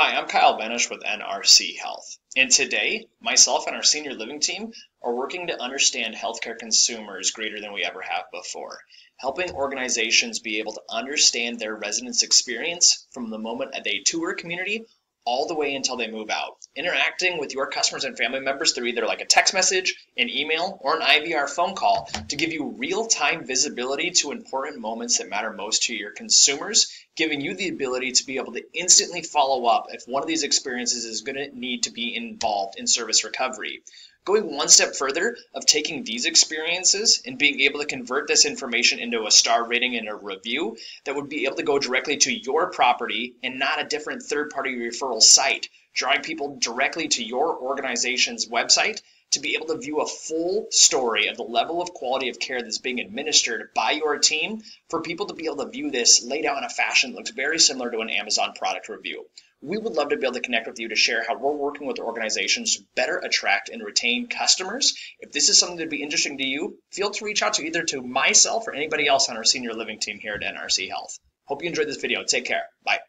Hi, I'm Kyle Benish with NRC Health, and today, myself and our senior living team are working to understand healthcare consumers greater than we ever have before, helping organizations be able to understand their residents' experience from the moment they tour a community all the way until they move out, interacting with your customers and family members through either like a text message, an email, or an IVR phone call to give you real-time visibility to important moments that matter most to your consumers, giving you the ability to be able to instantly follow up if one of these experiences is going to need to be involved in service recovery. Going one step further of taking these experiences and being able to convert this information into a star rating and a review that would be able to go directly to your property and not a different third-party referral site, drawing people directly to your organization's website to be able to view a full story of the level of quality of care that's being administered by your team, for people to be able to view this laid out in a fashion that looks very similar to an Amazon product review. We would love to be able to connect with you to share how we're working with organizations to better attract and retain customers. If this is something that would be interesting to you, feel free to reach out to either to myself or anybody else on our senior living team here at NRC Health. Hope you enjoyed this video. Take care. Bye.